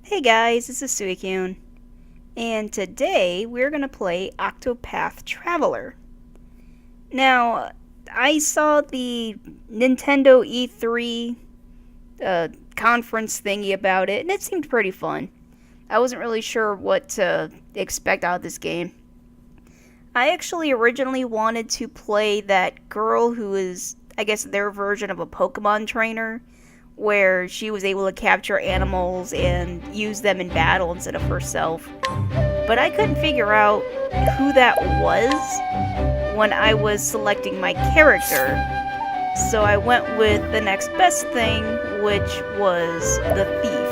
Hey guys, this is Suikyun, and today we're gonna play Octopath Traveler. Now, I saw the Nintendo E3 conference thingy about it, and it seemed pretty fun. I wasn't really sure what to expect out of this game. I actually originally wanted to play that girl who is, I guess, their version of a Pokemon trainer, where she was able to capture animals and use them in battle instead of herself. But I couldn't figure out who that was when I was selecting my character. So I went with the next best thing, which was the thief.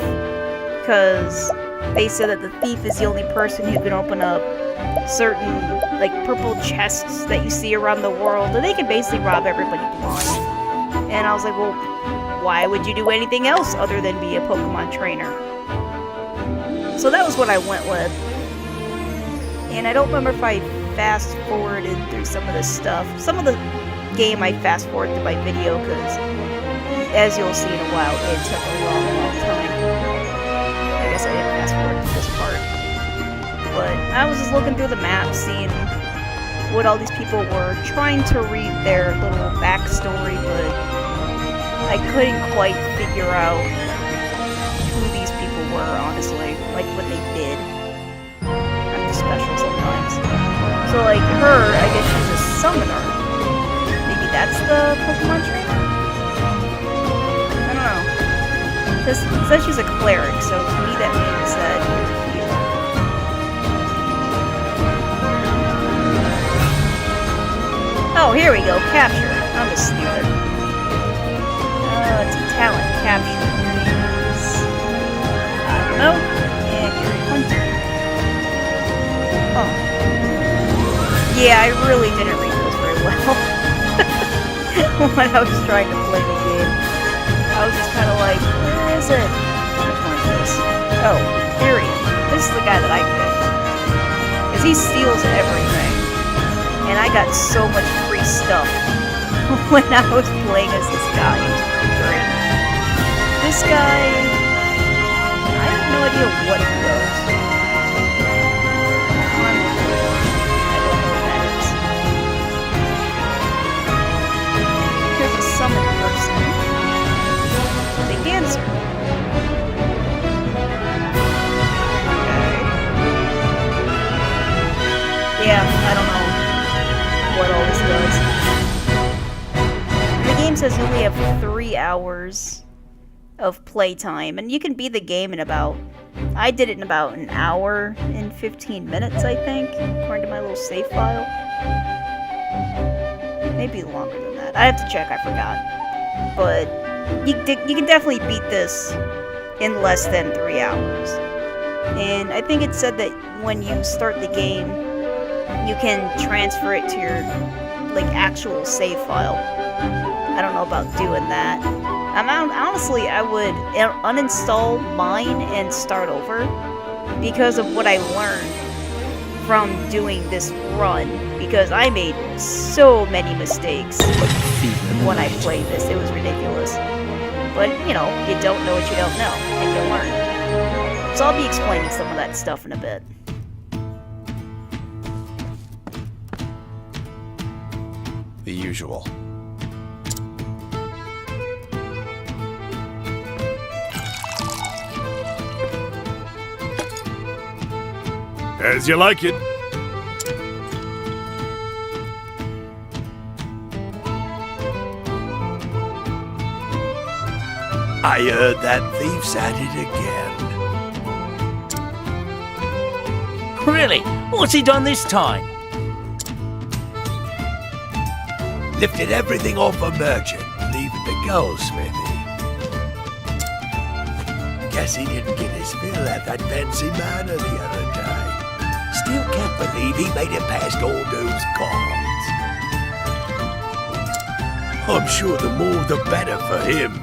Because they said that the thief is the only person who can open up certain, like, purple chests that you see around the world, and they can basically rob everybody blind. And I was like, well, why would you do anything else other than be a Pokemon trainer? So that was what I went with. And I don't remember if I fast forwarded through some of this stuff. Some of the game I fast forwarded through my video because, as you'll see in a while, it took a long, long time. I guess I didn't fast forward to this part. But I was just looking through the map, seeing what all these people were, trying to read their little backstory, but I couldn't quite figure out who these people were, honestly, like what they did. I'm just special sometimes. So, like, her, I guess she's a summoner. Maybe that's the Pokemon trainer? I don't know. It says she's a cleric, so to me that means that you're a healer. Oh, here we go, capture. I'm just stupid. It's a talent capture. I don't know. And you're a hunter. Oh. Yeah, I really didn't read those very well. When I was trying to play the game. I was just kind of like, where is it? Which one is this? Oh, here he is. This is the guy that I picked. Because he steals everything. And I got so much free stuff when I was playing as this guy. He was pretty great. This guy, I have no idea what he does. I don't know what that is. Here's a summon person. The dancer. Okay. Yeah, I don't know what all this does. The game says you only have 3 hours of playtime, and you can beat the game in about, I did it in about an hour and 15 minutes, I think, according to my little save file. Maybe longer than that. I have to check, I forgot. But you can definitely beat this in less than 3 hours. And I think it said that when you start the game, you can transfer it to your, like, actual save file. I don't know about doing that. Honestly, I would uninstall mine and start over because of what I learned from doing this run, because I made so many mistakes when I played this. It was ridiculous. But, you know, you don't know what you don't know, and you learn. So I'll be explaining some of that stuff in a bit. The usual. As you like it. I heard that thief's at it again. Really? What's he done this time? Lifted everything off a merchant, leaving the goldsmithy. Guess he didn't get his fill at that fancy manor the other day. Still can't believe he made it past all those guards. I'm sure the more the better for him.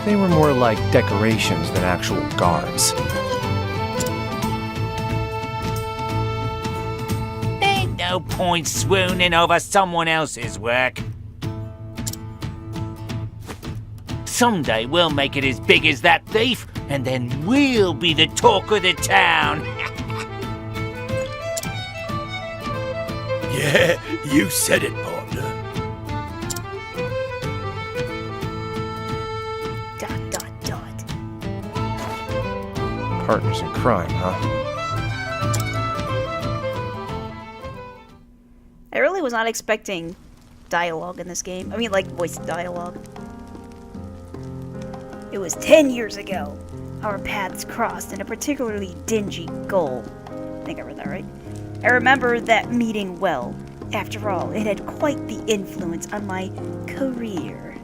They were more like decorations than actual guards. Ain't no point swooning over someone else's work. Someday we'll make it as big as that thief, and then we'll be the talk of the town. Yeah, you said it, partner. Dot, dot, dot. Partners in crime, huh? I really was not expecting dialogue in this game. I mean, like, voice dialogue. It was 10 years ago. Our paths crossed in a particularly dingy goal. I think I read that right. I remember that meeting well. After all, it had quite the influence on my career.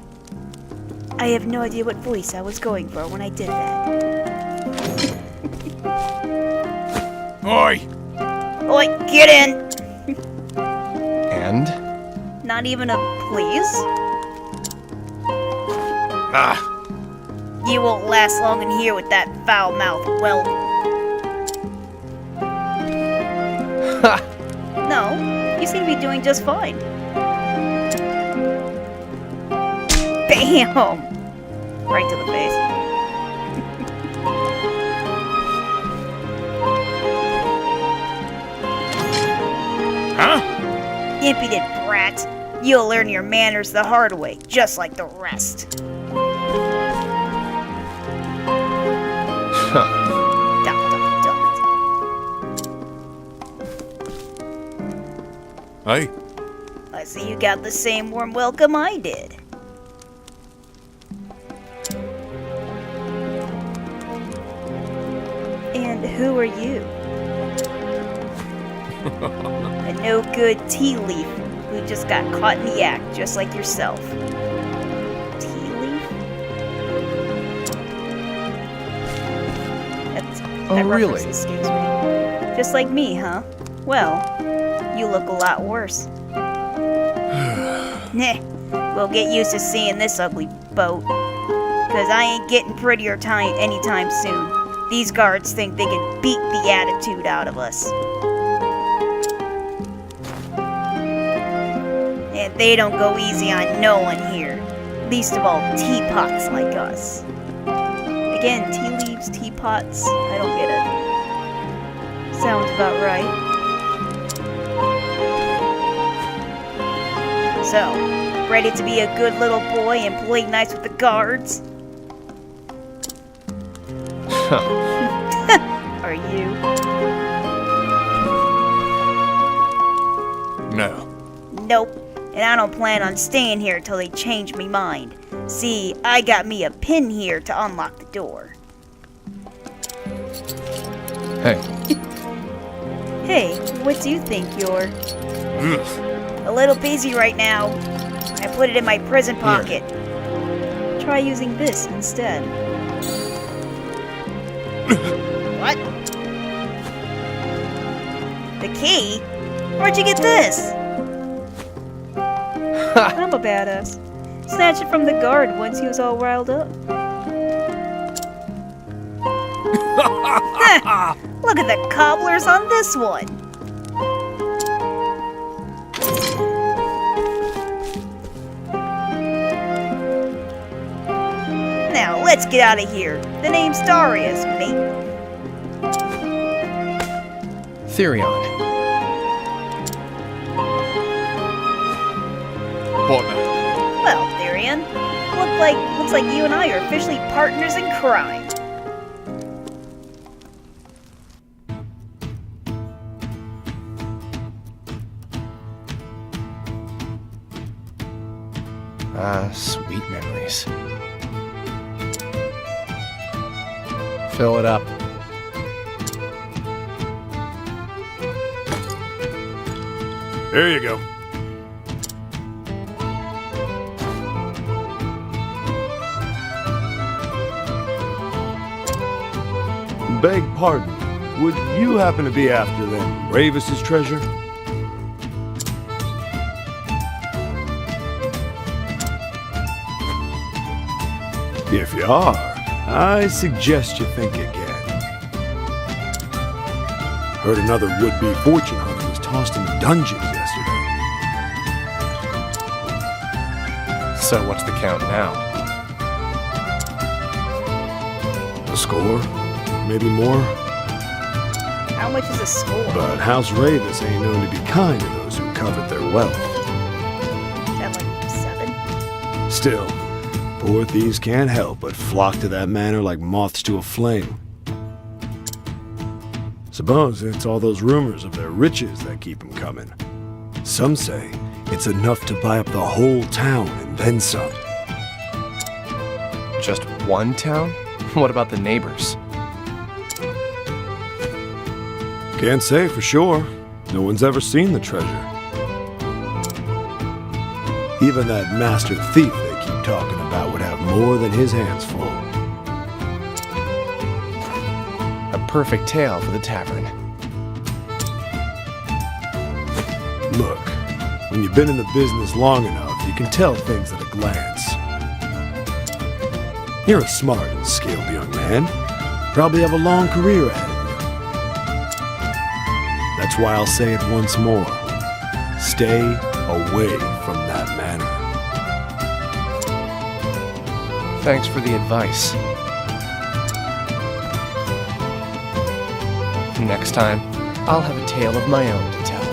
I have no idea what voice I was going for when I did that. Oi! Oi, get in! And? Not even a please? Ah, You won't last long in here with that foul mouth, well. Ha! No, you seem to be doing just fine. Bam! Right to the face. huh? Impudent brat. You'll learn your manners the hard way, just like the rest. Huh. Dot, dot, dot. Hey? I see you got the same warm welcome I did. And who are you? A no-good tea leaf who just got caught in the act, just like yourself. Tea leaf? That really? reference escapes me. Just like me, huh? Well, you look a lot worse. Nah, we'll get used to seeing this ugly boat. Cause I ain't getting prettier anytime soon. These guards think they can beat the attitude out of us. And they don't go easy on no one here. Least of all teapots like us. Again, tea leaves, teapots, I don't get it. Sounds about right. So, ready to be a good little boy and play nice with the guards? Are you? No. Nope. And I don't plan on staying here till they change me mind. See, I got me a pin here to unlock the door. Hey, Hey, what do you think you're? Ugh. A little busy right now. I put it in my prison pocket. Try using this instead. What? The key? Where'd you get this? I'm a badass. Snatched it from the guard once he was all riled up. Look at the cobblers on this one. Now, let's get out of here. The name's Darius, mate. Therion. Partner. Well, Therion, looks like you and I are officially partners in crime. Ah, sweet memories. Fill it up. There you go. Beg pardon, would you happen to be after them Ravis's treasure? If you are, I suggest you think again. Heard another would-be fortune hunter was tossed in dungeons yesterday. So what's the count now? A score? Maybe more? How much is a score? But House Ravis ain't known to be kind to those who covet their wealth. Is that like 7? Still, poor thieves can't help but flock to that manor like moths to a flame. Suppose it's all those rumors of their riches that keep them coming. Some say it's enough to buy up the whole town and then some. Just one town? What about the neighbors? Can't say for sure. No one's ever seen the treasure. Even that master thief they keep talking about would have more than his hands full. A perfect tale for the tavern. Look, when you've been in the business long enough, you can tell things at a glance. You're a smart and skilled young man. Probably have a long career ahead of you. That's why I'll say it once more. Stay away from that manor. Thanks for the advice. Next time, I'll have a tale of my own to tell.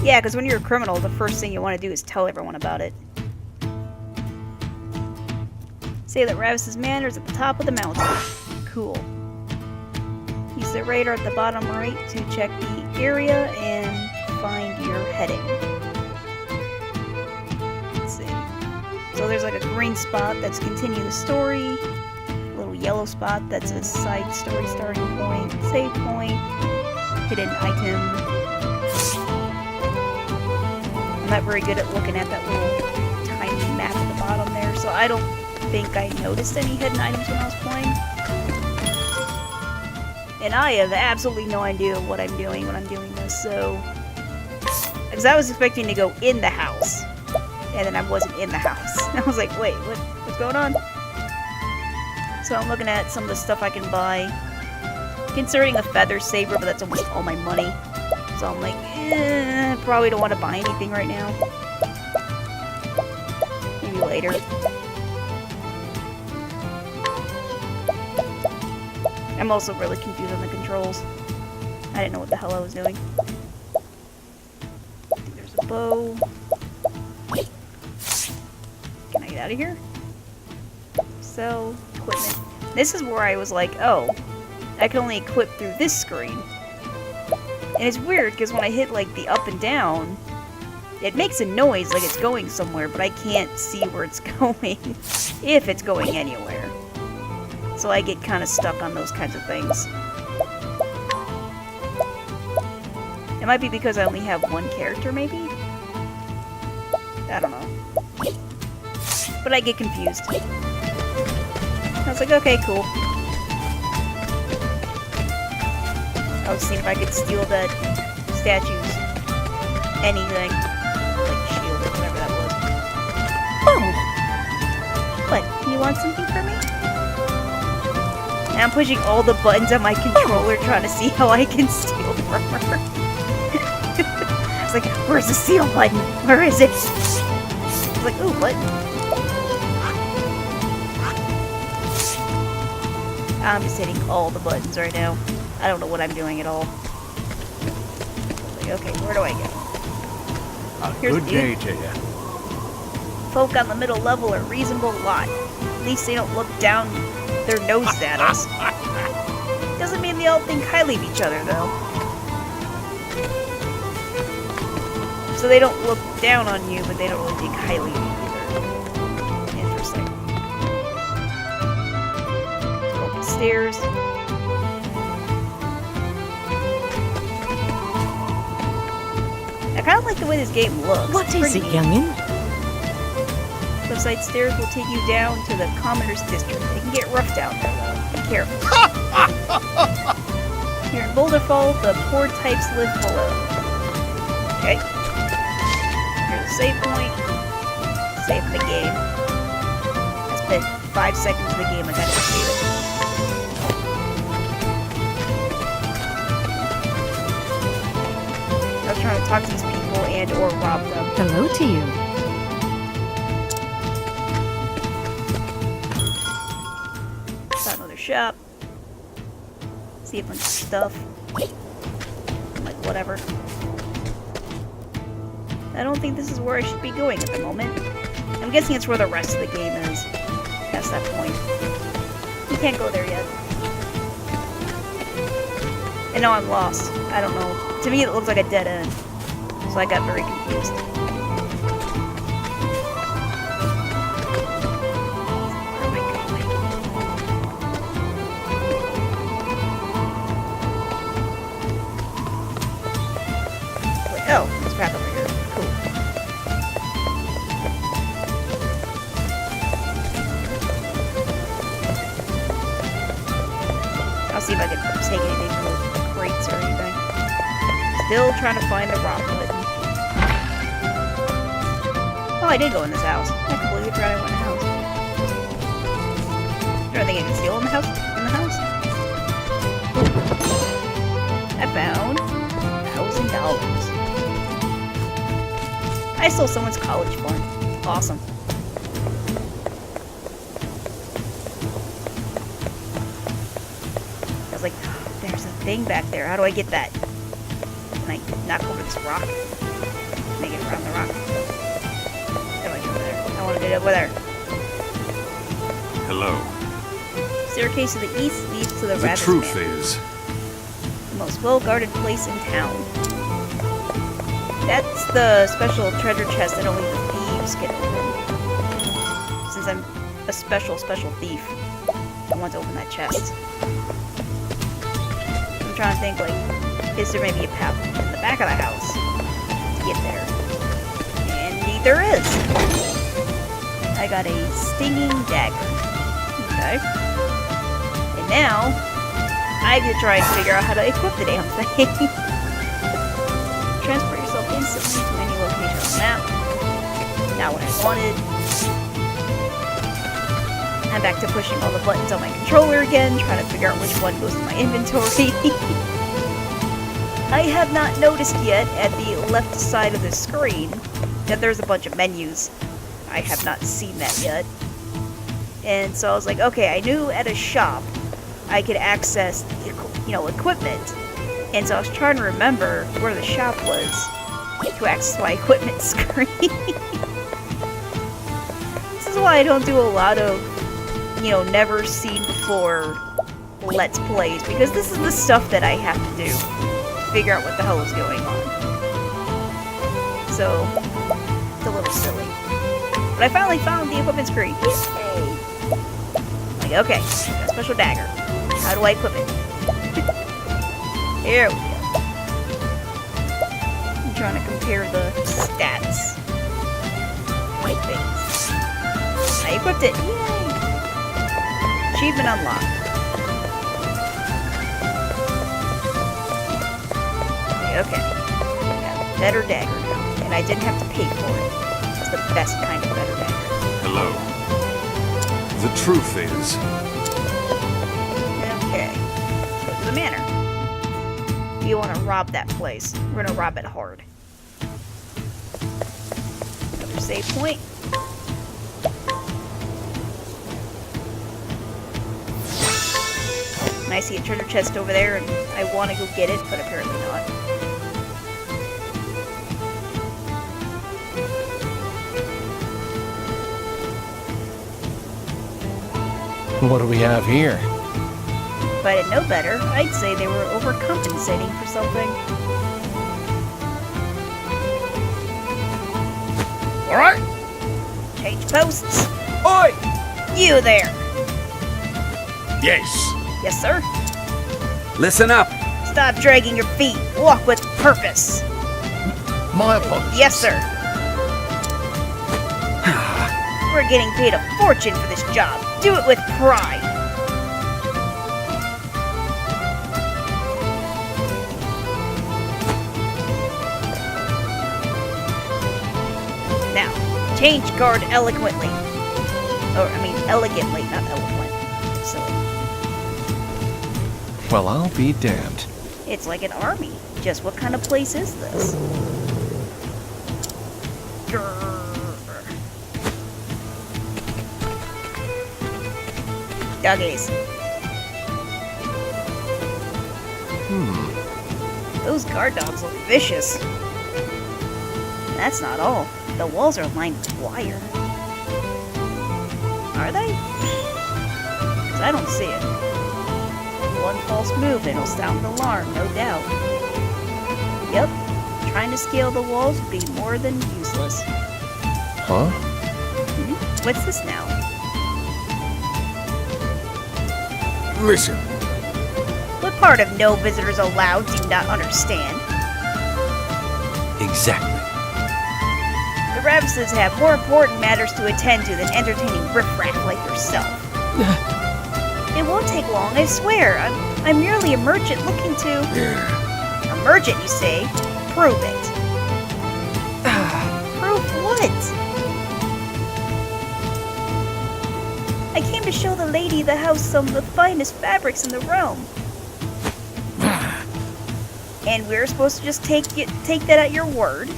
Yeah, because when you're a criminal, the first thing you want to do is tell everyone about it. Say that Ravis's manor is at the top of the mountain. Cool. Use the radar at the bottom right to check the area and find your heading. Let's see. So there's like a green spot that's continue the story. A little yellow spot that's a side story starting point. Save point. Hidden item. I'm not very good at looking at that little tiny map at the bottom there, so I don't think I noticed any hidden items when I was playing. And I have absolutely no idea what I'm doing when I'm doing this, so... Because I was expecting to go in the house, and then I wasn't in the house. I was like, wait, what's going on? So I'm looking at some of the stuff I can buy. Considering a feather saber, but that's almost all my money. So I'm like, probably don't want to buy anything right now. Maybe later. I'm also really confused on the controls. I didn't know what the hell I was doing. There's a bow. Can I get out of here? Sell equipment. This is where I was like, oh, I can only equip through this screen. And it's weird because when I hit like the up and down, it makes a noise like it's going somewhere, but I can't see where it's going, if it's going anywhere. So I get kind of stuck on those kinds of things. It might be because I only have one character, maybe? I don't know. But I get confused. I was like, okay, cool. I was seeing if I could steal that statue's anything. Like shield or whatever that was. Oh! What, you want something from me? And I'm pushing all the buttons on my controller trying to see how I can steal from her. I was like, where's the steal button? Where is it? I was like, ooh, what? I'm just hitting all the buttons right now. I don't know what I'm doing at all. Like, okay, where do I go? Here's Good day to you. Folk on the middle level are reasonable lot. At least they don't look down their noses at us. Doesn't mean they all think highly of each other, though. So they don't look down on you, but they don't really think highly of you either. Interesting. Let's go up the stairs. I kind of like the way this game looks. What It's is pretty it, neat. youngin'? Cliffside stairs will take you down to the Commoner's District. They can get rough down there, though. Be careful. Here in Boulder Fall, the poor types live below. Okay. Here's a save point. Save the game. I spent 5 seconds of the game. I gotta save it. I was trying to talk to these people and or rob them. Hello to you. shop. See a bunch of stuff. Like, whatever. I don't think this is where I should be going at the moment. I'm guessing it's where the rest of the game is. Past that point. You can't go there yet. And now I'm lost. I don't know. To me, it looks like a dead end. So I got very confused. Where am I going? Wait, oh, there's a path over here. Cool. I'll see if I can take anything from those crates or anything. Still trying to find the rock button. Oh, I did go in this house. I completely forgot I went in the house. Is there anything I can steal in the house? I found $1,000. I stole someone's college fund. Awesome. I was like, there's a thing back there. How do I get that? Can I knock over this rock? Make it around the rock. How do I get over there? I want to get over there. Hello. Staircase to the east leads to the The rabbit's truth manor, is, the most well-guarded place in town. That's the special treasure chest that only the thieves can open. Since I'm a special thief, I want to open that chest. I'm trying to think, like, is there maybe a path in the back of the house to get there? And neither is. I got a stinging dagger. Okay. And now, I have to try and figure out how to equip the damn thing. Transport yourself instantly to any location on the map. Not what I wanted. I'm back to pushing all the buttons on my controller again, trying to figure out which one goes in my inventory. I have not noticed yet at the left side of the screen that there's a bunch of menus. I have not seen that yet. And so I was like, okay, I knew at a shop I could access, equipment. And so I was trying to remember where the shop was to access my equipment screen. This is why I don't do a lot of, never seen before Let's Plays, because this is the stuff that I have to do. Figure out what the hell is going on. So, it's a little silly. But I finally found the equipment screen. Yay! Like, okay, got a special dagger. How do I equip it? Here we go. I'm trying to compare the stats. White things. I equipped it. Yay! Achievement unlocked. Okay. Got a better dagger now. And I didn't have to pay for it. It's the best kind of better dagger. hello. The truth is, Okay. Go to the manor. You want to rob that place. We're going to rob it hard. Another save point. And I see a treasure chest over there, and I want to go get it, but apparently not. What do we have here? If I didn't know better, I'd say they were overcompensating for something. alright? Change posts. Oi! You there. Yes. Yes, sir. Listen up. Stop dragging your feet. Walk with purpose. My apologies. Yes, sir. We're getting paid a fortune for this job. Do it with pride. Now, change guard eloquently. Elegantly, not eloquent. Silly. Well, I'll be damned. It's like an army. Just what kind of place is this? Grrr. Doggies. Those guard dogs look vicious. And that's not all. The walls are lined with wire. Are they? 'Cause I don't see it. One false move and it'll sound an alarm, no doubt. Yep, trying to scale the walls would be more than useless. Huh? What's this now? Listen, What part of no visitors allowed do you not understand? exactly. The Ravses have more important matters to attend to than entertaining riffraff like yourself. It won't take long, I swear. I'm merely a merchant looking to... A merchant, you say? Prove it. Prove what? I came to show the lady of the house some of the finest fabrics in the realm. And we're supposed to just take that at your word?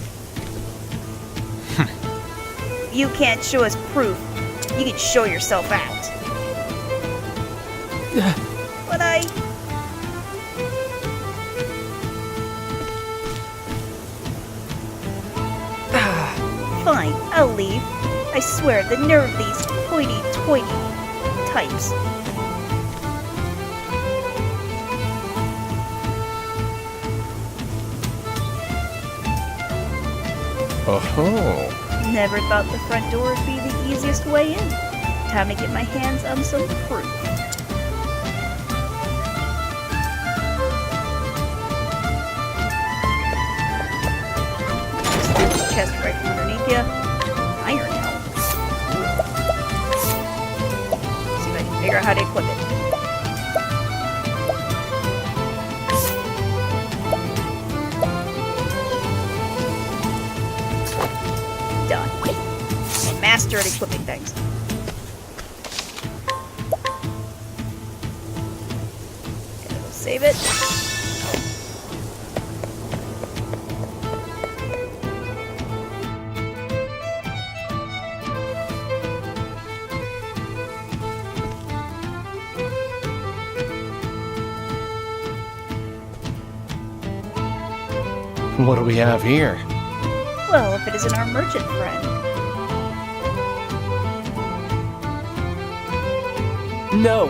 You can't show us proof. You can show yourself out. But Fine, I'll leave. I swear, the nerve of these hoity-toity types. Oh-ho. Never thought the front door would be the easiest way in. Time to get my hands on some proof. Snap the chest right from underneath you. Iron helm. See if I can figure out how to equip it. Done. Master at equipping things. Okay, we'll save it. What do we have here? Well, if it isn't our merchant friend. No.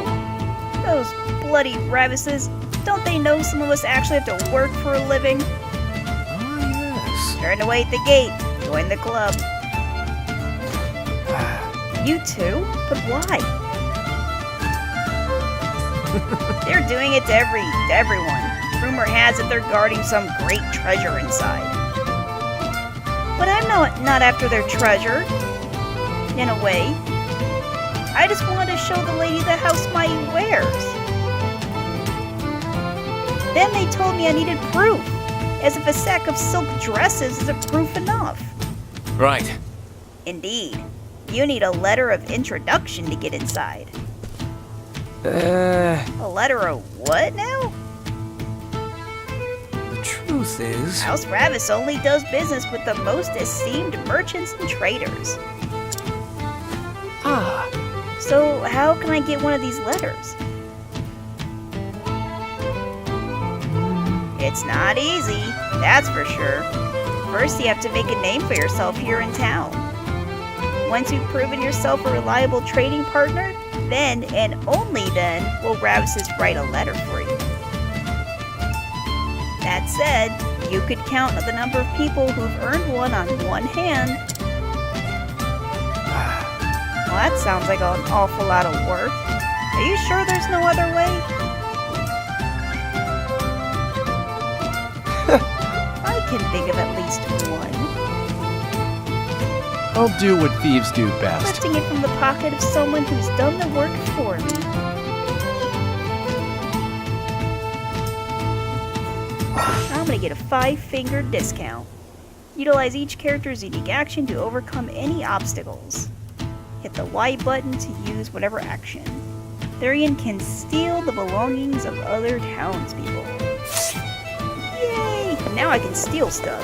Those bloody Ravises. Don't they know some of us actually have to work for a living? Oh, yes. Turn away at the gate. Join the club. You too? But why? They're doing it to everyone. Rumor has it they're guarding some great treasure inside. But I'm not after their treasure. In a way. I just wanted to show the lady of the house my wares. Then they told me I needed proof. As if a sack of silk dresses isn't proof enough. Right. Indeed. You need a letter of introduction to get inside. The A letter of what now? truth is... House Ravis only does business with the most esteemed merchants and traders. Ah, So how can I get one of these letters? It's not easy, that's for sure. First you have to make a name for yourself here in town. Once you've proven yourself a reliable trading partner, then and only then will Ravises write a letter for you. That said, you could count the number of people who've earned one on one hand. Well, that sounds like an awful lot of work. Are you sure there's no other way? I can think of at least one. I'll do what thieves do best. Lifting it from the pocket of someone who's done the work for me. I'm gonna get a 5-finger discount. Utilize each character's unique action to overcome any obstacles. Hit the Y button to use whatever action. Therian can steal the belongings of other townspeople. Yay! Now I can steal stuff.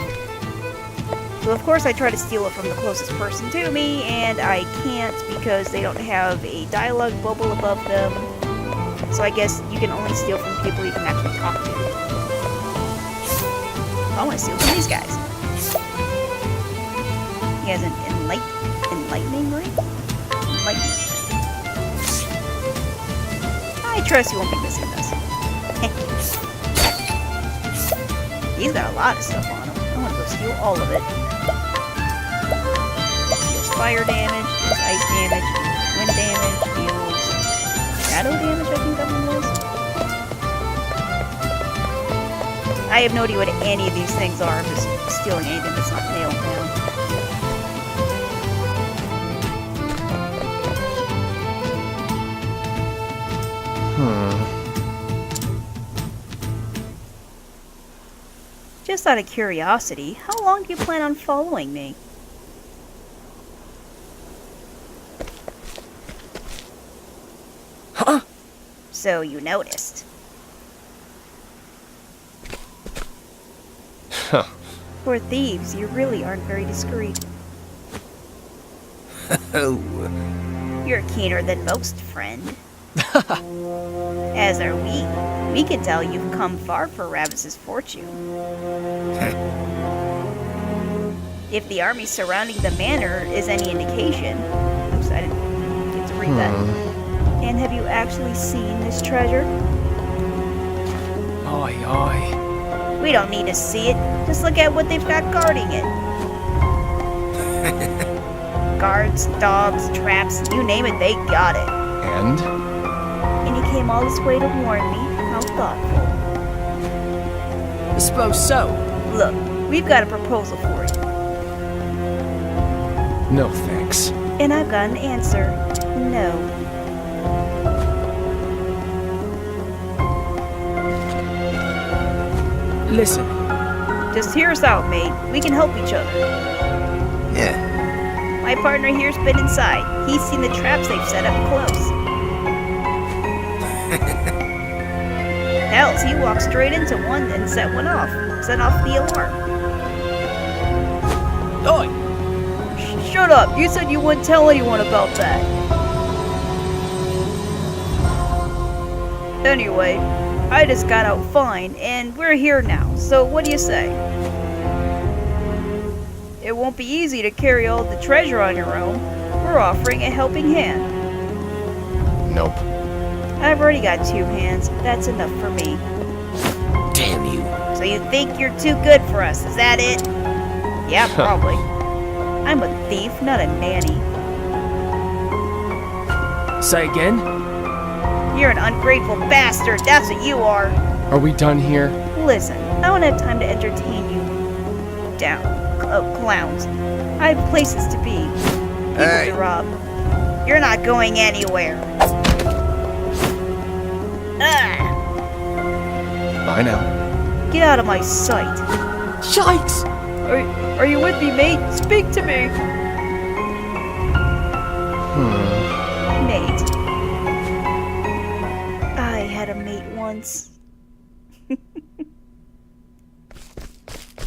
So of course I try to steal it from the closest person to me, and I can't because they don't have a dialogue bubble above them. So I guess you can only steal from people you can actually talk to. I want to steal from these guys. He has an enlightening ring? Enlightening ring. I trust you won't be missing this. He's got a lot of stuff on him. I want to go steal all of it. Deals fire damage, deals ice damage, deals wind damage, deals shadow damage, I think that one was. I have no idea what any of these things are. I'm just stealing anything that's not nailed down. Just out of curiosity, how long do you plan on following me? Huh? So you noticed. Huh. For thieves, you really aren't very discreet. Oh, You're keener than most, friend. As are we. We can tell you've come far for Ravis's fortune. If the army surrounding the manor is any indication... Oops, I didn't get to read that. And have you actually seen this treasure? Aye, aye. We don't need to see it. Just look at what they've got guarding it. Guards, dogs, traps, you name it, they got it. And? And he came all this way to warn me. How thoughtful. I suppose so. Look, we've got a proposal for you. No thanks. And I've got an answer. No. Listen, Just hear us out, mate. We can help each other. yeah. My partner here's been inside. He's seen the traps they've set up close. Hells, he walked straight into one and set one off. Set off the alarm. oi! Shut up! You said you wouldn't tell anyone about that. Anyway, I just got out fine, and we're here now, so what do you say? It won't be easy to carry all the treasure on your own. We're offering a helping hand. Nope. I've already got 2 hands. That's enough for me. Damn you. So you think you're too good for us, is that it? Yeah, probably. I'm a thief, not a nanny. Say again? You're an ungrateful bastard, that's what you are. Are we done here? Listen, I don't have time to entertain you clowns. I have places to be. People Hey. to rob. You're not going anywhere. Ah! Bye now. Get out of my sight. Shikes! Are you with me, mate? Speak to me. Mate. I had a mate once.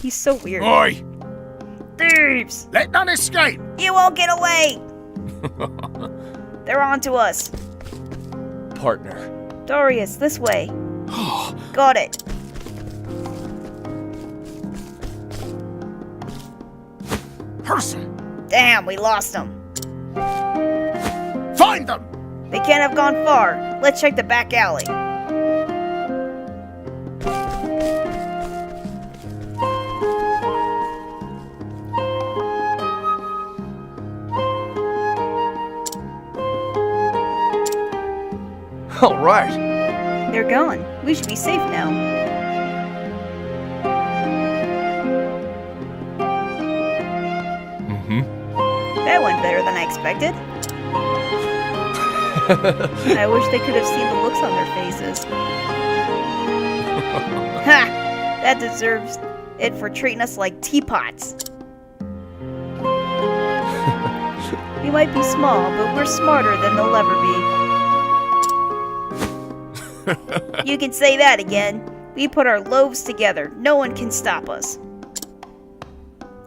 He's so weird. Oi! Thieves! Let none escape! You won't get away! They're on to us. Partner. Darius, this way. Got it. Person! Damn, we lost them. Find them! They can't have gone far. Let's check the back alley. All right. They're gone. We should be safe now. That went better than I expected. I wish they could have seen the looks on their faces. Ha! That deserves it for treating us like teapots. We might be small, but we're smarter than they'll ever be. You can say that again. We put our loaves together. No one can stop us.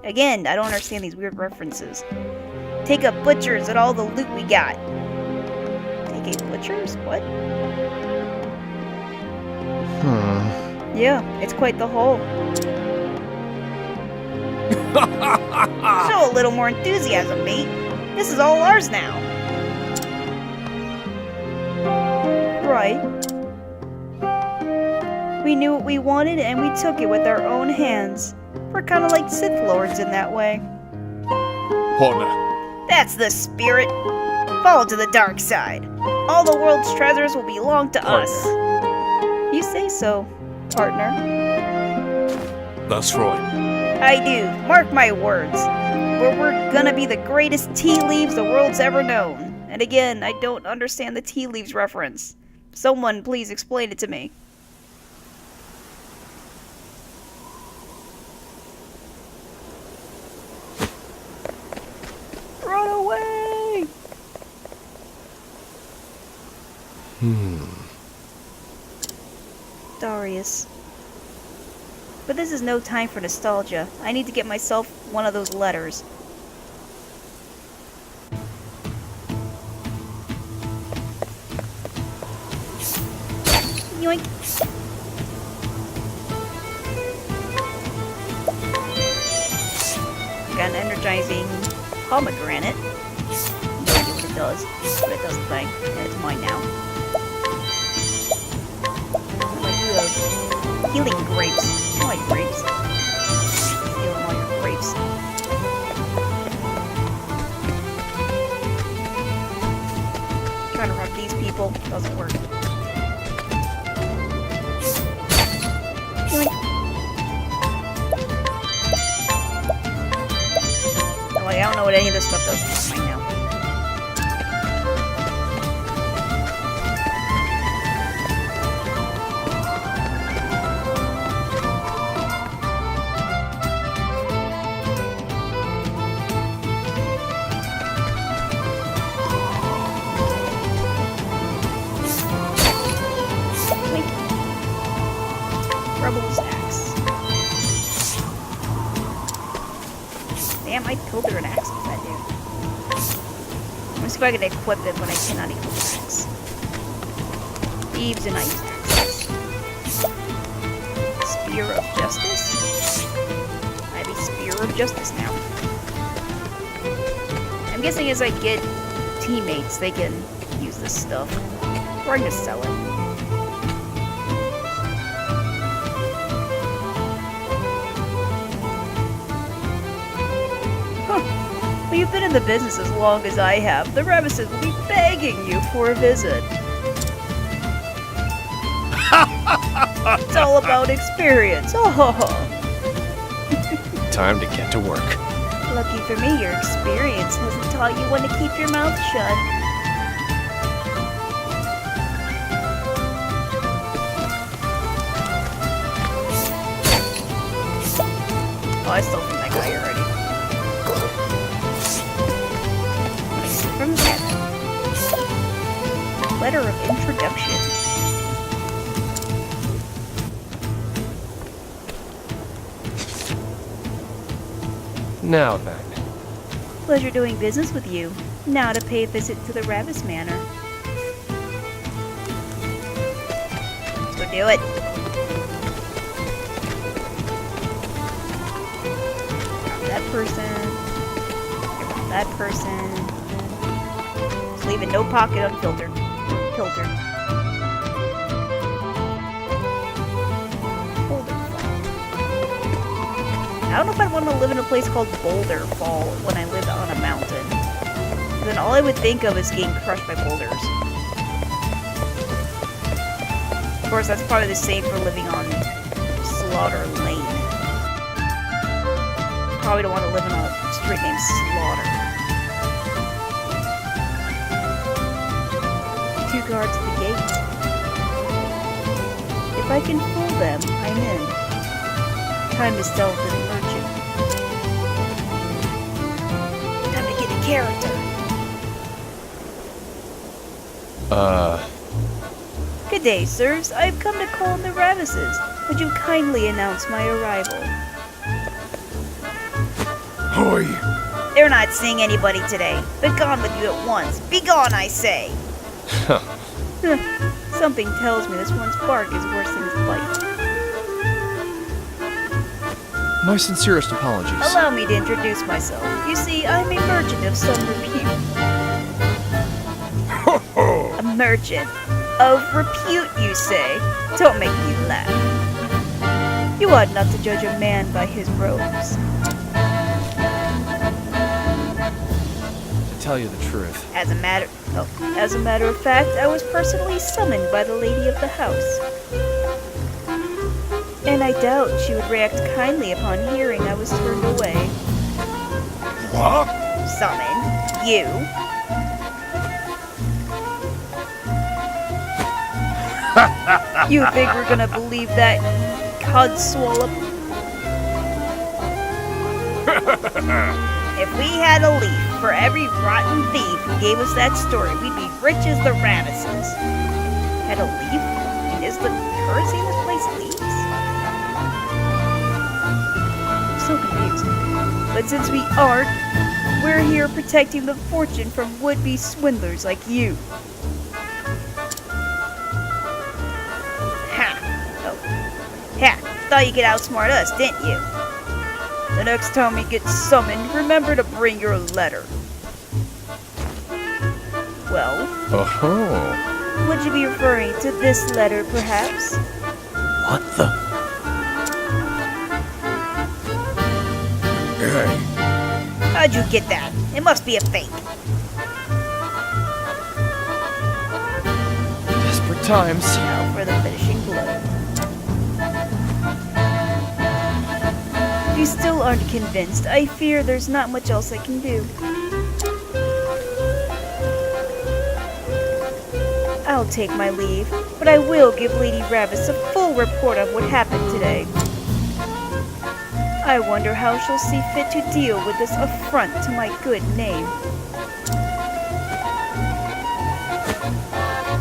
Again, I don't understand these weird references. Take up butchers and all the loot we got. Take a butchers? What? Yeah, it's quite the haul. Show a little more enthusiasm, mate. This is all ours now. Right. We knew what we wanted and we took it with our own hands. We're kind of like Sith Lords in that way. Partner. That's the spirit. Fall to the dark side. All the world's treasures will belong to us. You say so, partner. That's right. I do. Mark my words. We're gonna be the greatest tea leaves the world's ever known. And again, I don't understand the tea leaves reference. Someone please explain it to me. Run away! Darius. But this is no time for nostalgia. I need to get myself one of those letters. Yoink. Got an energizing pomegranate. No idea what it does, but it does the thing, and it's mine now. Like you have healing grapes. I like grapes. Stealing all your grapes. Trying to rob these people doesn't work. Yoink. Oh, I don't know what any of this stuff does right now. Rebel's axe. Damn, I killed her an axe with that dude. Let me see if I can equip it when I cannot equip an axe. Thieves and I use axes. Spear of Justice? I have a Spear of Justice now. I'm guessing as I get teammates, they can use this stuff. Or I can just sell it. Well, you've been in the business as long as I have. The Revises will be begging you for a visit. It's all about experience. Oh. Time to get to work. Lucky for me, your experience hasn't taught you when to keep your mouth shut. Oh, I stole from that guy already. What I see from that? Letter of introduction. Now then. Pleasure doing business with you. Now to pay a visit to the Ravis Manor. Let's go do it. That person. That person. Just leaving no pocket unfiltered. Filtered. Boulder Fall. I don't know if I'd want to live in a place called Boulder Fall when I lived on a mountain. Then all I would think of is getting crushed by boulders. Of course, that's probably the same for living on Slaughter Lane. Probably don't want to live in a street named Slaughter. 2 guards at the gate. If I can fool them, I'm in. Time to sell to the merchant. Time to get a character. Good day, sirs. I've come to call on the Ravises. Would you kindly announce my arrival? Who are you? They're not seeing anybody today. Begone with you at once. Begone, I say. Something tells me this one's bark is worse than his bite. My sincerest apologies. Allow me to introduce myself. You see, I'm a merchant of some repute. A merchant of repute, you say? Don't make me laugh. You ought not to judge a man by his robes. To tell you the truth, As a matter of fact, I was personally summoned by the lady of the house. And I doubt she would react kindly upon hearing I was turned away. What? Summoned? You? You think we're gonna believe that codswallop? If we had a leaf for every rotten thief who gave us that story, we'd be rich as the Ramesses. Had a leaf? And is the currency in this place leaves? I'm so confused. But since we aren't, we're here protecting the fortune from would-be swindlers like you. Ha! Oh. Ha! Thought you could outsmart us, didn't you? The next time we get summoned, remember to bring your letter. Well, oh, would you be referring to this letter, perhaps? What the? Hey, How'd you get that? It must be a fake. desperate times. Now for the finishing blow. If you still aren't convinced, I fear there's not much else I can do. I'll take my leave, but I will give Lady Ravis a full report of what happened today. I wonder how she'll see fit to deal with this affront to my good name.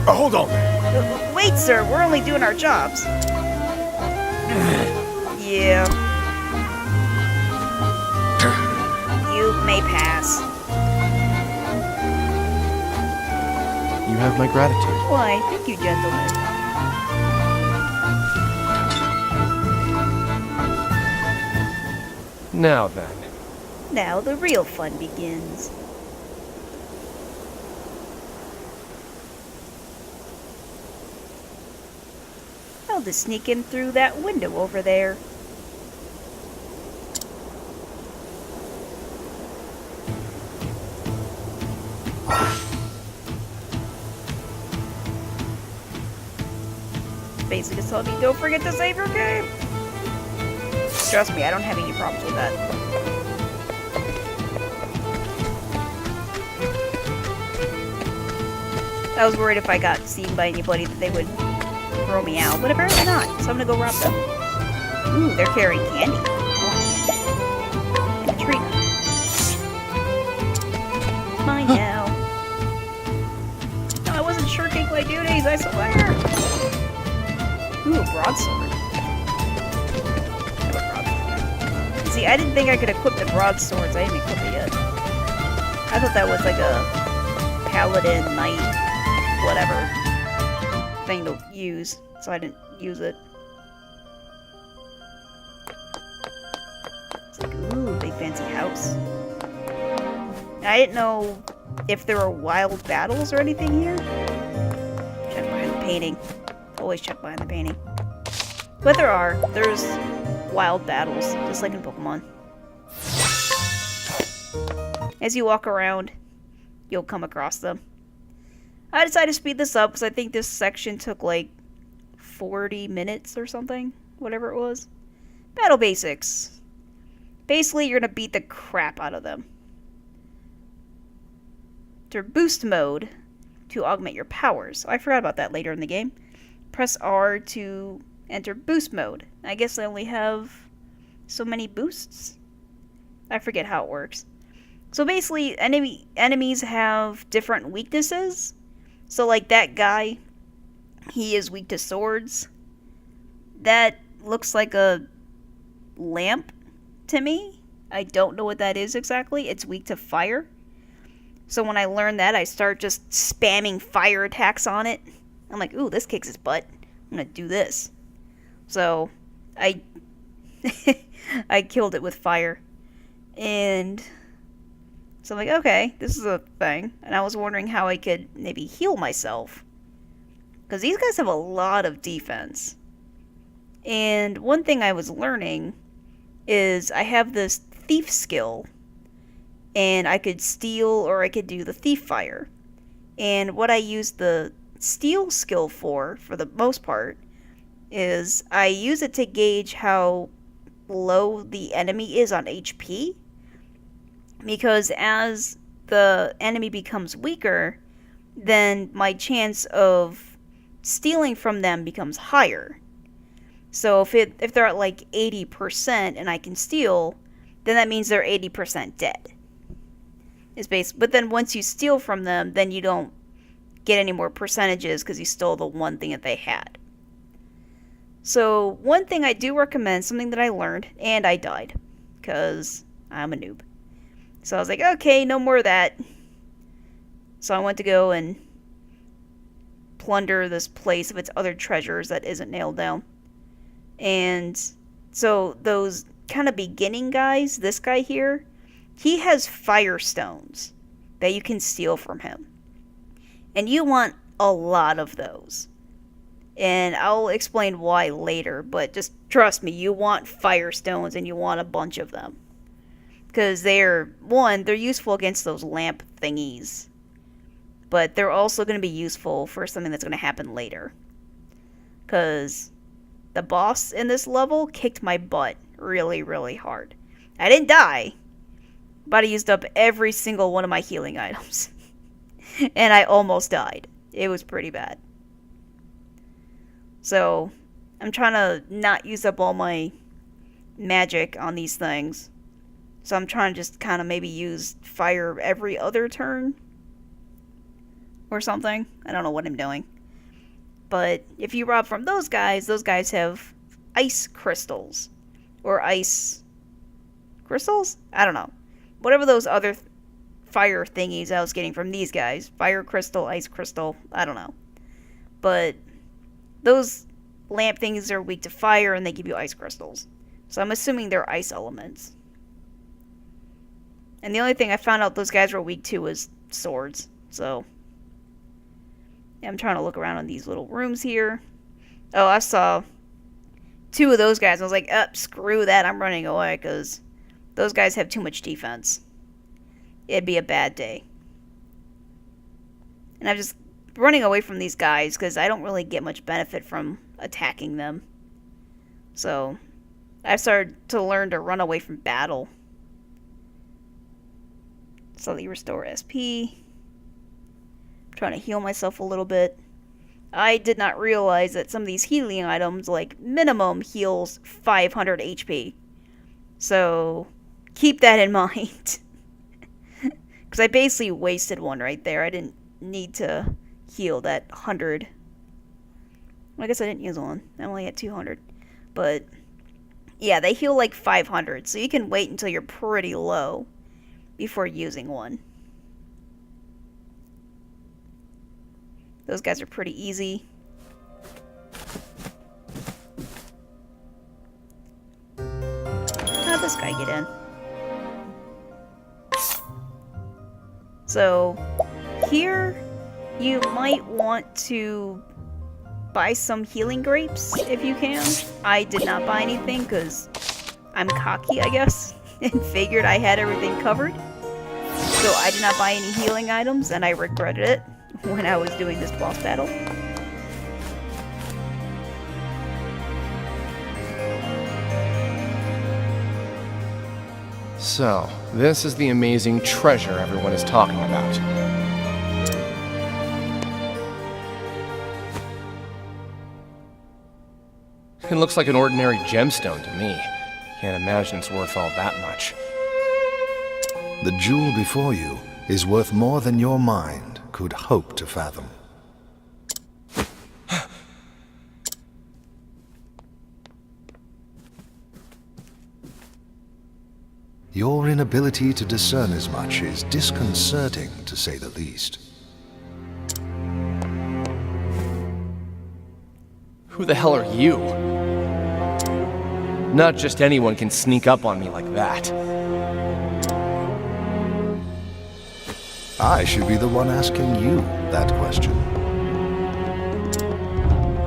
hold on. Wait, sir, we're only doing our jobs. Yeah. You may pass. You have my gratitude. Why, thank you, gentlemen. Now then. Now the real fun begins. I'll just sneak in through that window over there. Basically just told me, don't forget to save your game. Trust me, I don't have any problems with that. I was worried if I got seen by anybody that they would throw me out, but apparently not, so I'm gonna go rob them. Ooh, they're carrying candy. And a tree. Mine now. No, I wasn't shirking my duties, I swear. Ooh, a broadsword. See, I didn't think I could equip the broadswords. I didn't equip it yet. I thought that was like a paladin, knight, whatever thing to use, so I didn't use it. It's like, ooh, big fancy house. I didn't know if there were wild battles or anything here. Check behind the painting. Always check behind the painting. But there are. There's wild battles, just like in Pokemon. As you walk around, you'll come across them. I decided to speed this up because I think this section took like 40 minutes or something, whatever it was. Battle basics. Basically, you're going to beat the crap out of them. To boost mode, to augment your powers. I forgot about that later in the game. Press R to enter boost mode. I guess I only have so many boosts. I forget how it works. So basically, enemies have different weaknesses. So like that guy, he is weak to swords. That looks like a lamp to me. I don't know what that is exactly. It's weak to fire. So when I learn that, I start just spamming fire attacks on it. I'm like, ooh, this kicks his butt. I'm gonna do this. So, I killed it with fire. And so I'm like, okay, this is a thing. And I was wondering how I could maybe heal myself. Because these guys have a lot of defense. And one thing I was learning is I have this thief skill. And I could steal or I could do the thief fire. And what I use the steal skill for the most part, is I use it to gauge how low the enemy is on HP. Because as the enemy becomes weaker, then my chance of stealing from them becomes higher. So if they're at like 80% and I can steal, then that means they're 80% dead. But then once you steal from them, then you don't get any more percentages because you stole the one thing that they had. So one thing I do recommend, something that I learned, and I died, because I'm a noob. So I was like, okay, no more of that. So I went to go and plunder this place of its other treasures that isn't nailed down. And so those kind of beginning guys, this guy here, he has fire stones that you can steal from him. And you want a lot of those. And I'll explain why later, but just trust me, you want fire stones and you want a bunch of them. Because they're useful against those lamp thingies. But they're also going to be useful for something that's going to happen later. Because the boss in this level kicked my butt really, really hard. I didn't die, but I used up every single one of my healing items. And I almost died. It was pretty bad. So, I'm trying to not use up all my magic on these things. So I'm trying to just kind of maybe use fire every other turn. Or something. I don't know what I'm doing. But if you rob from those guys have ice crystals. Or ice crystals? I don't know. Whatever those other fire thingies I was getting from these guys. Fire crystal, ice crystal, I don't know. But those lamp things are weak to fire and they give you ice crystals. So I'm assuming they're ice elements. And the only thing I found out those guys were weak to was swords. So yeah, I'm trying to look around in these little rooms here. Oh, I saw 2 of those guys. I was like, screw that. I'm running away because those guys have too much defense. It'd be a bad day. And I'm just running away from these guys because I don't really get much benefit from attacking them. So I've started to learn to run away from battle. Slightly restore SP. I'm trying to heal myself a little bit. I did not realize that some of these healing items, like, minimum heals 500 HP. So keep that in mind. Because I basically wasted one right there. I didn't need to heal that 100. I guess I didn't use one. I only had 200. But yeah, they heal like 500. So you can wait until you're pretty low before using one. Those guys are pretty easy. How'd this guy get in? So, here, you might want to buy some healing grapes if you can. I did not buy anything because I'm cocky, I guess, and figured I had everything covered. So I did not buy any healing items, and I regretted it when I was doing this boss battle. So, this is the amazing treasure everyone is talking about. It looks like an ordinary gemstone to me. Can't imagine it's worth all that much. The jewel before you is worth more than your mind could hope to fathom. Your inability to discern as much is disconcerting, to say the least. Who the hell are you? Not just anyone can sneak up on me like that. I should be the one asking you that question.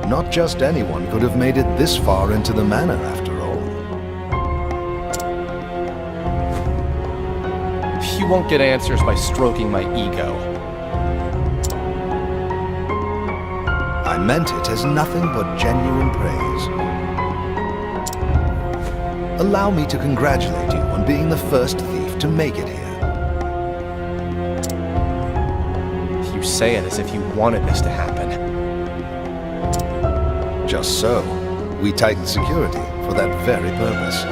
Not just anyone could have made it this far into the manor, after all. You won't get answers by stroking my ego. I meant it as nothing but genuine praise. Allow me to congratulate you on being the first thief to make it here. You say it as if you wanted this to happen. Just so, we tightened security for that very purpose.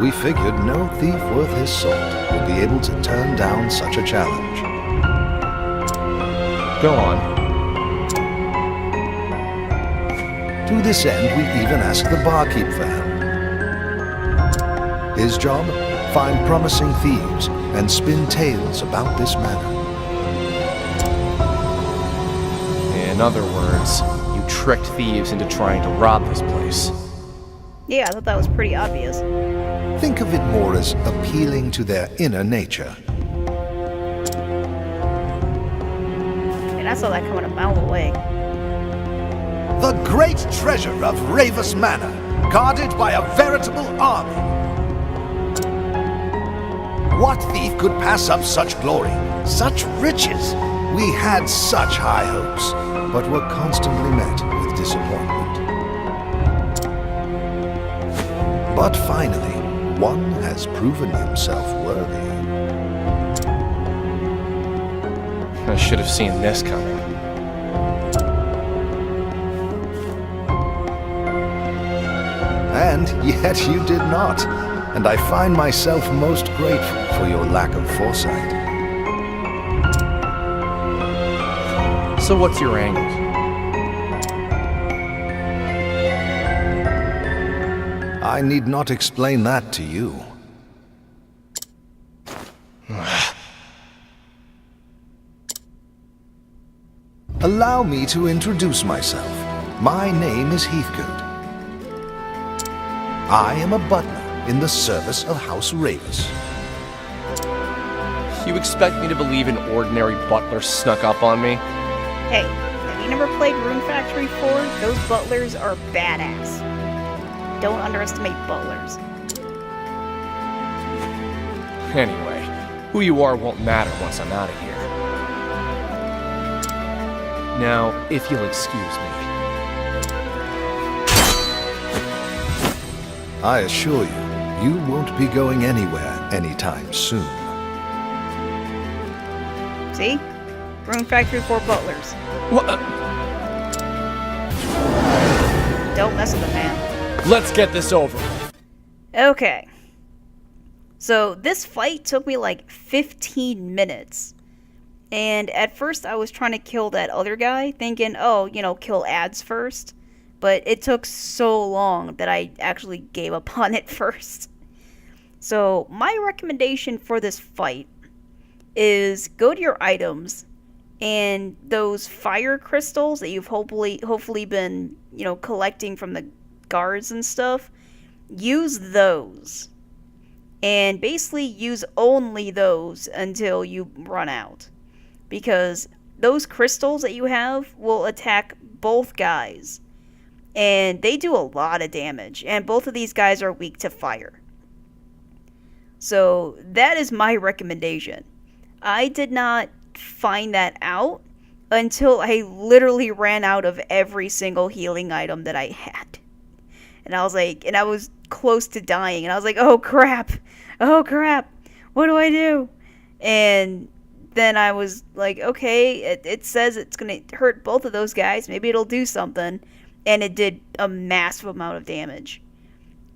We figured no thief worth his salt would be able to turn down such a challenge. Go on. To this end, we even asked the barkeep for help. His job? Find promising thieves and spin tales about this manor. In other words, you tricked thieves into trying to rob this place. Yeah, I thought that was pretty obvious. Think of it more as appealing to their inner nature. And I saw that coming a mile away. The great treasure of Ravis Manor, guarded by a veritable army. What thief could pass up such glory, such riches? We had such high hopes, but were constantly met with disappointment. But finally, one has proven himself worthy. I should have seen this coming. And yet you did not. And I find myself most grateful for your lack of foresight. So what's your angle? I need not explain that to you. Allow me to introduce myself. My name is Heathcote. I am a butler in the service of House Ravis. You expect me to believe an ordinary butler snuck up on me? Hey, have you never played Rune Factory 4? Those butlers are badass. Don't underestimate butlers. Anyway, who you are won't matter once I'm out of here. Now, if you'll excuse me. I assure you, you won't be going anywhere anytime soon. See? Rune Factory 4 butlers. What? Don't mess with the man. Let's get this over with. Okay. So this fight took me like 15 minutes. And at first I was trying to kill that other guy, thinking, oh, kill ads first. But it took so long that I actually gave up on it first. So my recommendation for this fight is go to your items and those fire crystals that you've hopefully been, collecting from the guards and stuff. Use those. And basically use only those until you run out. Because those crystals that you have will attack both guys. And they do a lot of damage. And both of these guys are weak to fire. So that is my recommendation. I did not find that out until I literally ran out of every single healing item that I had. And I was like, and I was close to dying. And I was like, oh crap. Oh crap. What do I do? And then I was like, okay, it says it's going to hurt both of those guys. Maybe it'll do something. And it did a massive amount of damage.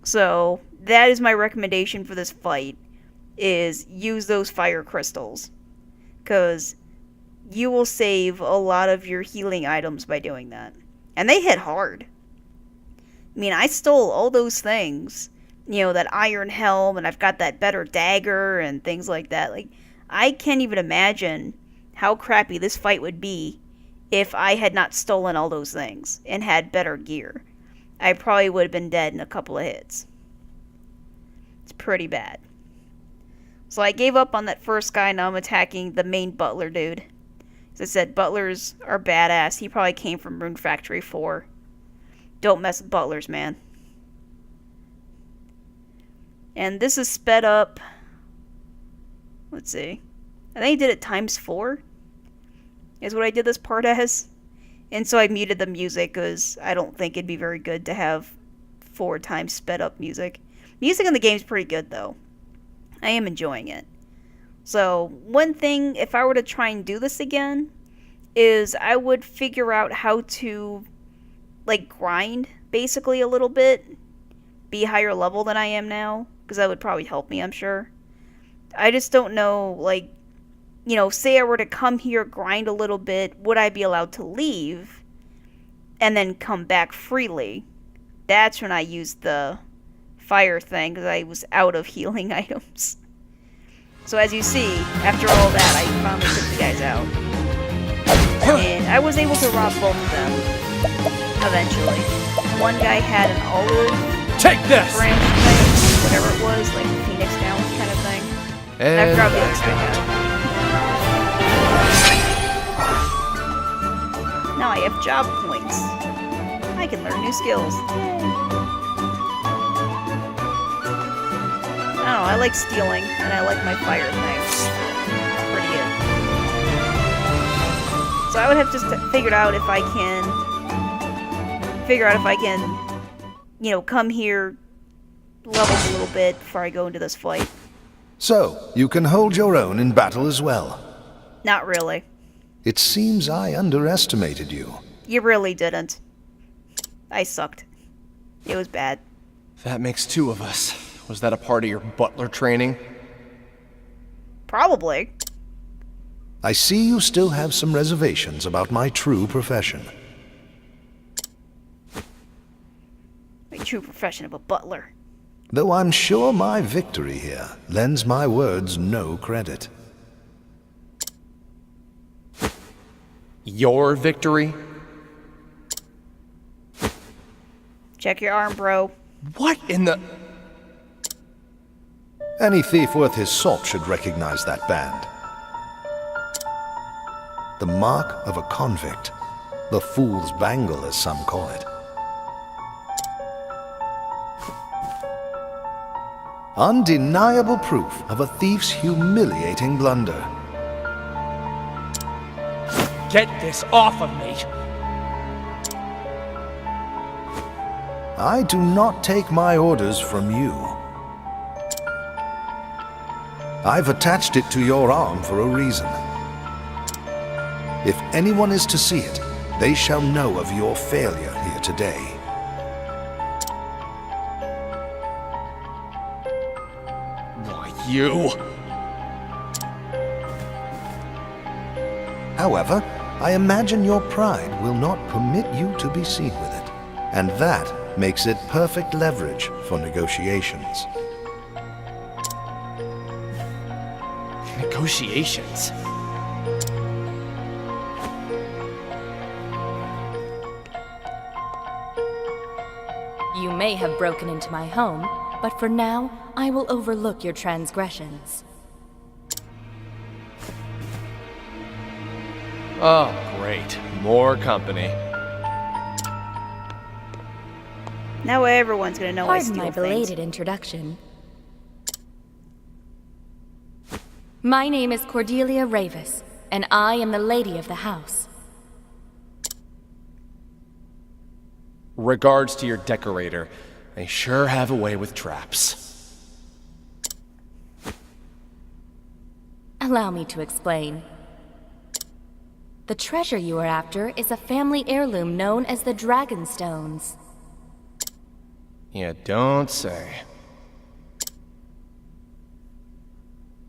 So that is my recommendation for this fight, is use those fire crystals. Because you will save a lot of your healing items by doing that. And they hit hard. I mean, I stole all those things. That iron helm, and I've got that better dagger and things like that. Like, I can't even imagine how crappy this fight would be if I had not stolen all those things and had better gear. I probably would have been dead in a couple of hits. It's pretty bad. So I gave up on that first guy, now I'm attacking the main butler dude. As I said, butlers are badass. He probably came from Rune Factory 4. Don't mess with butlers, man. And this is sped up. Let's see. I think I did it times 4. Is what I did this part as. And so I muted the music because I don't think it'd be very good to have 4 times sped up music. Music in the game's pretty good though. I am enjoying it. So one thing, if I were to try and do this again, is I would figure out how to like grind basically a little bit, be higher level than I am now, because that would probably help me, I'm sure. I just don't know, like, you know, say I were to come here, grind a little bit, would I be allowed to leave and then come back freely? That's when I used the fire thing, because I was out of healing items. So as you see, after all that, I finally took the guys out. And I was able to rob both of them, eventually. One guy had an olive Take this! branch thing, whatever it was, like Phoenix Down kind of thing. And I forgot what the other guy had. Now I have job points. I can learn new skills. I don't know, I like stealing, and I like my fire things. Pretty good. So I would have just figured out if I can, you know, come here, level a little bit before I go into this fight. So, you can hold your own in battle as well. Not really. It seems I underestimated you. You really didn't. I sucked. It was bad. That makes 2 of us. Was that a part of your butler training? Probably. I see you still have some reservations about my true profession. My true profession of a butler. Though I'm sure my victory here lends my words no credit. Your victory? Check your arm, bro. What in the... Any thief worth his salt should recognize that band. The mark of a convict. The fool's bangle, as some call it. Undeniable proof of a thief's humiliating blunder. Get this off of me! I do not take my orders from you. I've attached it to your arm for a reason. If anyone is to see it, they shall know of your failure here today. Why, you... However, I imagine your pride will not permit you to be seen with it, and that makes it perfect leverage for negotiations. Negotiations? You may have broken into my home, but for now, I will overlook your transgressions. Oh, great. More company. Now everyone's gonna know I Pardon steal my things. belated introduction. My name is Cordelia Ravis, and I am the lady of the house. Regards to your decorator. They sure have a way with traps. Allow me to explain. The treasure you are after is a family heirloom known as the Dragonstones. You don't say.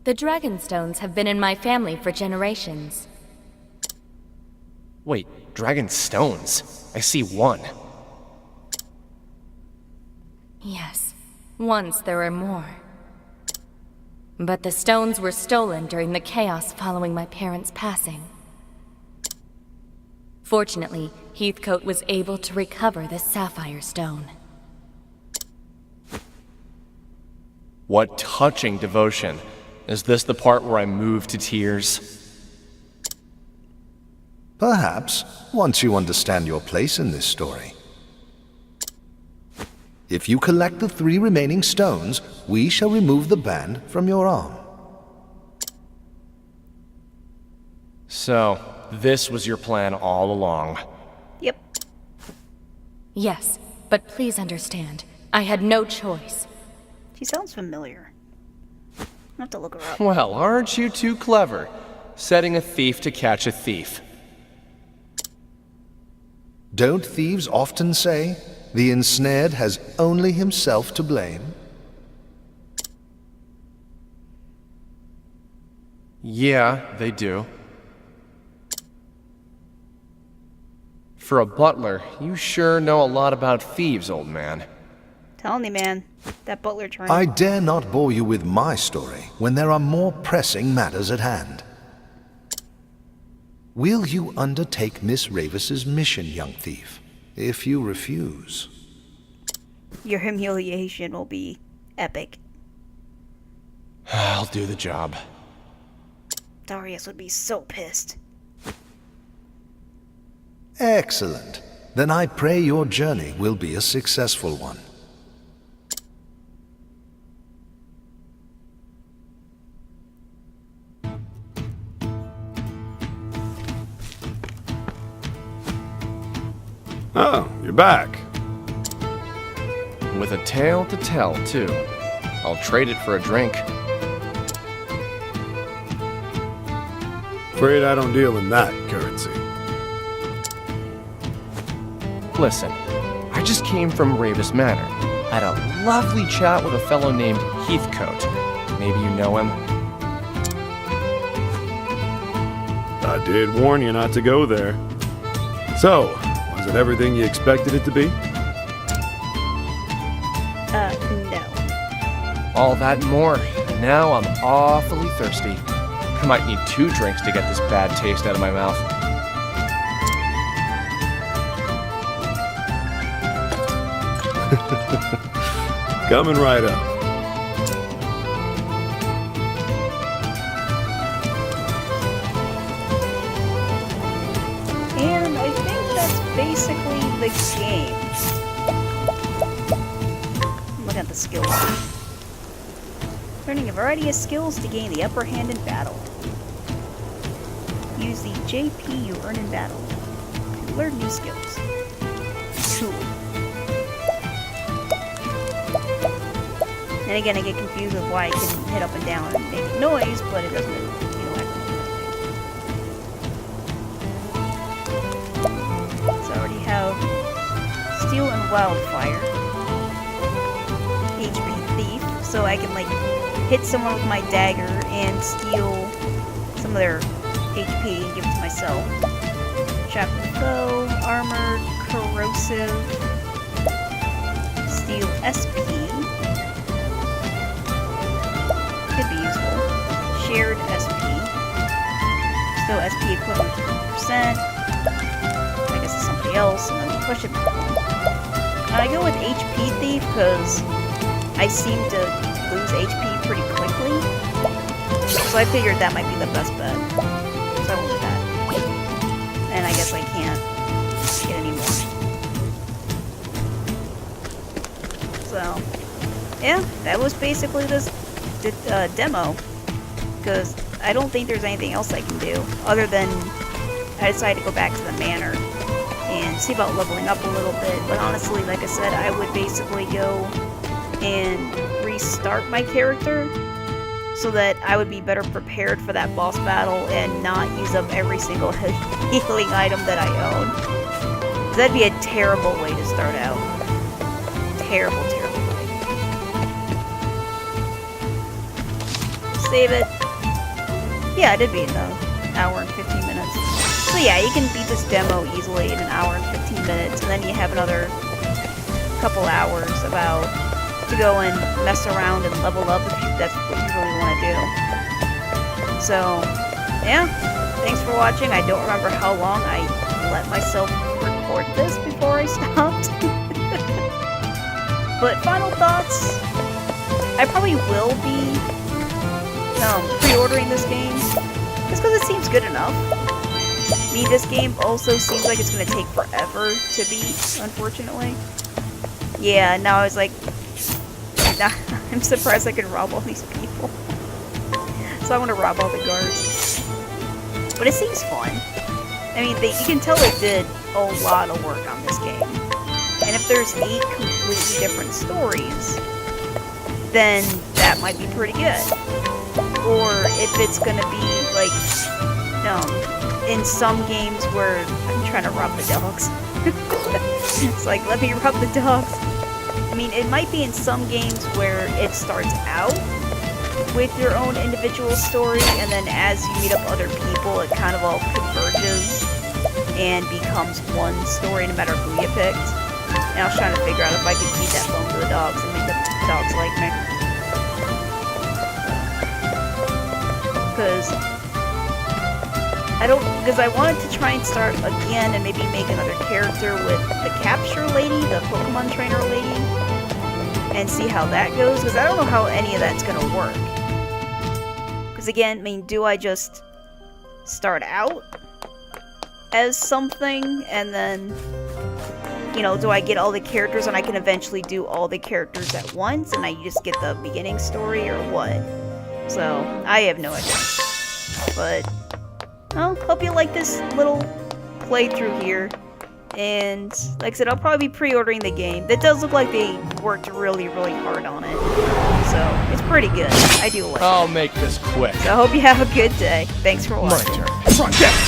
The Dragonstones have been in my family for generations. Wait, dragon stones? I see one. Yes, once there were more. But the stones were stolen during the chaos following my parents' passing. Fortunately, Heathcote was able to recover the sapphire stone. What touching devotion. Is this the part where I move to tears? Perhaps, once you understand your place in this story. If you collect the 3 remaining stones, we shall remove the band from your arm. So, this was your plan all along. Yep. Yes, but please understand, I had no choice. She sounds familiar. I'll have to look her up. Well, aren't you too clever? Setting a thief to catch a thief. Don't thieves often say, the ensnared has only himself to blame? Yeah, they do. For a butler, you sure know a lot about thieves, old man. Telling you, man, that butler turned. I dare not bore you with my story when there are more pressing matters at hand. Will you undertake Miss Ravis's mission, young thief? If you refuse... Your humiliation will be epic. I'll do the job. Darius would be so pissed. Excellent. Then I pray your journey will be a successful one. Oh, you're back. With a tale to tell, too. I'll trade it for a drink. Afraid I don't deal in that currency. Listen, I just came from Ravis Manor. I had a lovely chat with a fellow named Heathcote. Maybe you know him? I did warn you not to go there. So, was it everything you expected it to be? No. All that and more. And now I'm awfully thirsty. I might need 2 drinks to get this bad taste out of my mouth. Coming right up. And I think that's basically the game. Look at the skills. Learning a variety of skills to gain the upper hand in battle. Use the JP you earn in battle to learn new skills. Cool. And again, I get confused with why I can hit up and down and make a noise, but it doesn't, act. So I already have Steel and Wildfire. HP Thief, so I can, hit someone with my dagger and steal some of their HP and give it to myself. Trap with Bow, Armored, Corrosive, Steel SP. Could be useful. Shared SP. Still SP equivalent to 50%. I guess it's somebody else, and then push it. And I go with HP Thief because I seem to lose HP pretty quickly. So I figured that might be the best bet. So I went with that. And I guess I can't get any more. So, yeah, that was basically this demo, because I don't think there's anything else I can do other than I decided to go back to the manor and see about leveling up a little bit. But honestly, like I said, I would basically go and restart my character so that I would be better prepared for that boss battle and not use up every single healing item that I own. 'Cause that'd be a terrible way to start out. Terrible, terrible way. Save it. Yeah, it did beat an hour and 15 minutes. So yeah, you can beat this demo easily in an hour and 15 minutes, and then you have another couple hours to go and mess around and level up if that's what you really want to do. So, yeah, thanks for watching. I don't remember how long I let myself record this before I stopped. But final thoughts, I probably will be pre-ordering this game, just because it seems good enough. I mean, this game also seems like it's going to take forever to beat, unfortunately. Yeah, now I was like, nah, I'm surprised I can rob all these people. So I want to rob all the guards. But it seems fun. I mean, you can tell they did a lot of work on this game. And if there's 8 completely different stories, then that might be pretty good. Or if it's gonna be like, in some games where I'm trying to rob the dogs. It's like, let me rob the dogs. I mean, it might be in some games where it starts out with your own individual story, and then as you meet up other people, it kind of all converges and becomes one story no matter who you picked. And I was trying to figure out if I could feed that bone to the dogs and make the dogs like me. Because I wanted to try and start again and maybe make another character with the capture lady, the Pokemon trainer lady, and see how that goes, because I don't know how any of that's going to work. Because again, I mean, do I just start out as something, and then, do I get all the characters and I can eventually do all the characters at once, and I just get the beginning story, or what? So, I have no idea. But, well, hope you like this little playthrough here. And, like I said, I'll probably be pre-ordering the game. That does look like they worked really, really hard on it. So, it's pretty good. I do like it. I'll make this quick. So I hope you have a good day. Thanks for watching. My turn.